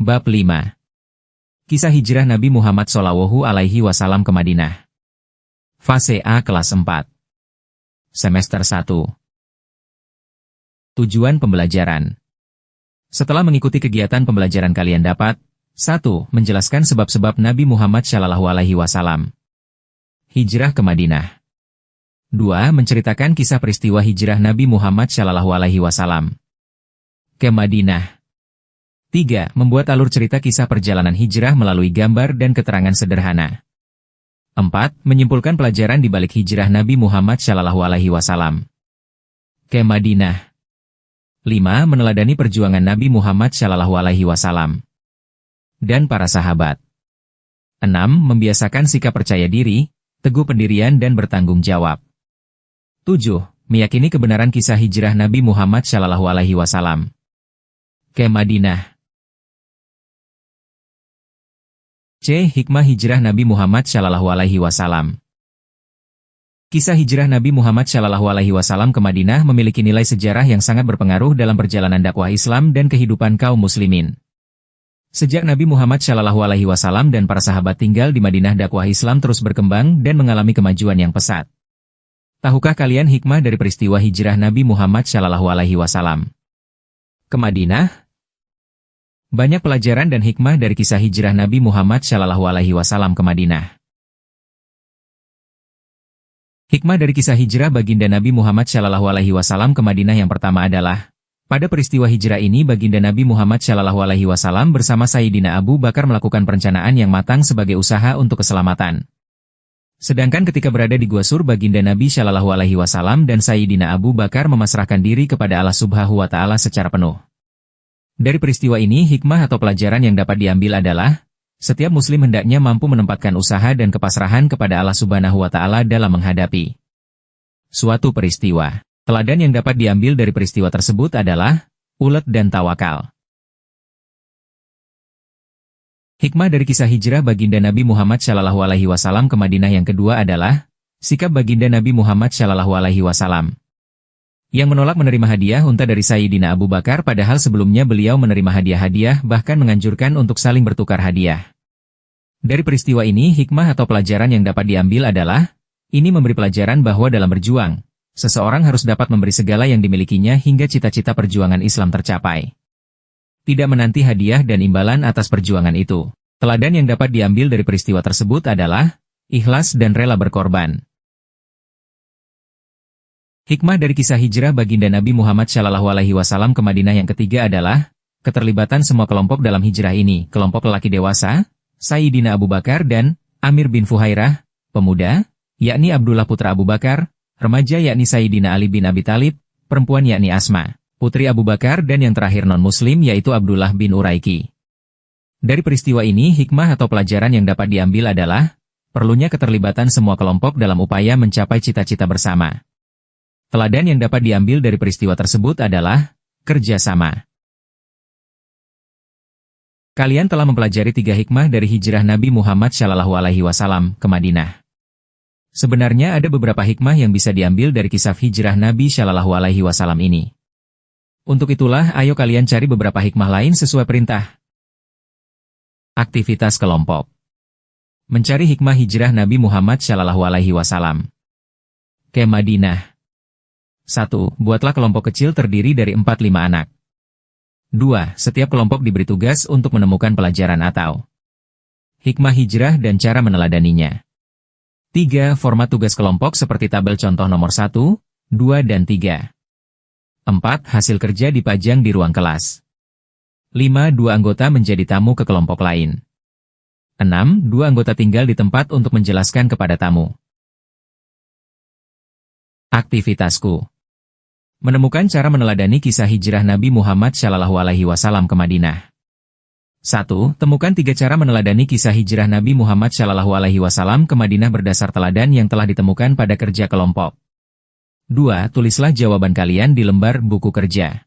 Bab 5. Kisah hijrah Nabi Muhammad SAW ke Madinah. Fase A kelas 4. Semester 1. Tujuan pembelajaran. Setelah mengikuti kegiatan pembelajaran kalian dapat 1. Menjelaskan sebab-sebab Nabi Muhammad SAW hijrah ke Madinah. 2. Menceritakan kisah peristiwa hijrah Nabi Muhammad SAW ke Madinah. 3. Membuat alur cerita kisah perjalanan hijrah melalui gambar dan keterangan sederhana. 4. Menyimpulkan pelajaran di balik hijrah Nabi Muhammad SAW ke Madinah. 5. Meneladani perjuangan Nabi Muhammad SAW dan para sahabat. 6. Membiasakan sikap percaya diri, teguh pendirian dan bertanggung jawab. 7. Meyakini kebenaran kisah hijrah Nabi Muhammad SAW ke Madinah. C. Hikmah hijrah Nabi Muhammad SAW. Kisah hijrah Nabi Muhammad SAW ke Madinah memiliki nilai sejarah yang sangat berpengaruh dalam perjalanan dakwah Islam dan kehidupan kaum muslimin. Sejak Nabi Muhammad SAW dan para sahabat tinggal di Madinah, dakwah Islam terus berkembang dan mengalami kemajuan yang pesat. Tahukah kalian hikmah dari peristiwa hijrah Nabi Muhammad SAW ke Madinah? Banyak pelajaran dan hikmah dari kisah hijrah Nabi Muhammad SAW ke Madinah. Hikmah dari kisah hijrah baginda Nabi Muhammad SAW ke Madinah yang pertama adalah, pada peristiwa hijrah ini baginda Nabi Muhammad SAW bersama Sayyidina Abu Bakar melakukan perencanaan yang matang sebagai usaha untuk keselamatan. Sedangkan ketika berada di Gua Sur, baginda Nabi SAW dan Sayyidina Abu Bakar memasrahkan diri kepada Allah Subhanahu wa Ta'ala secara penuh. Dari peristiwa ini, hikmah atau pelajaran yang dapat diambil adalah, setiap muslim hendaknya mampu menempatkan usaha dan kepasrahan kepada Allah Subhanahu wa Ta'ala dalam menghadapi suatu peristiwa. Teladan yang dapat diambil dari peristiwa tersebut adalah ulet dan tawakal. Hikmah dari kisah hijrah baginda Nabi Muhammad SAW ke Madinah yang kedua adalah sikap baginda Nabi Muhammad SAW yang menolak menerima hadiah unta dari Sayyidina Abu Bakar, padahal sebelumnya beliau menerima hadiah-hadiah, bahkan menganjurkan untuk saling bertukar hadiah. Dari peristiwa ini, hikmah atau pelajaran yang dapat diambil adalah, ini memberi pelajaran bahwa dalam berjuang, seseorang harus dapat memberi segala yang dimilikinya hingga cita-cita perjuangan Islam tercapai. Tidak menanti hadiah dan imbalan atas perjuangan itu. Teladan yang dapat diambil dari peristiwa tersebut adalah ikhlas dan rela berkorban. Hikmah dari kisah hijrah baginda Nabi Muhammad SAW ke Madinah yang ketiga adalah keterlibatan semua kelompok dalam hijrah ini, kelompok lelaki dewasa, Sayyidina Abu Bakar dan Amir bin Fuhairah, pemuda, yakni Abdullah putra Abu Bakar, remaja yakni Sayyidina Ali bin Abi Thalib, perempuan yakni Asma, putri Abu Bakar, dan yang terakhir non-muslim yaitu Abdullah bin Uraiki. Dari peristiwa ini, hikmah atau pelajaran yang dapat diambil adalah perlunya keterlibatan semua kelompok dalam upaya mencapai cita-cita bersama. Teladan yang dapat diambil dari peristiwa tersebut adalah kerjasama. Kalian telah mempelajari 3 hikmah dari hijrah Nabi Muhammad SAW ke Madinah. Sebenarnya ada beberapa hikmah yang bisa diambil dari kisah hijrah Nabi SAW ini. Untuk itulah, ayo kalian cari beberapa hikmah lain sesuai perintah. Aktivitas kelompok. Mencari hikmah hijrah Nabi Muhammad SAW ke Madinah. 1. Buatlah kelompok kecil terdiri dari 4-5 anak. 2. Setiap kelompok diberi tugas untuk menemukan pelajaran atau hikmah hijrah dan cara meneladaninya. 3. Format tugas kelompok seperti tabel contoh nomor 1, 2 dan 3. 4. Hasil kerja dipajang di ruang kelas. 5. 2 anggota menjadi tamu ke kelompok lain. 6. 2 anggota tinggal di tempat untuk menjelaskan kepada tamu. Aktivitasku. Menemukan cara meneladani kisah hijrah Nabi Muhammad SAW ke Madinah. 1. Temukan 3 cara meneladani kisah hijrah Nabi Muhammad SAW ke Madinah berdasar teladan yang telah ditemukan pada kerja kelompok. 2. Tulislah jawaban kalian di lembar buku kerja.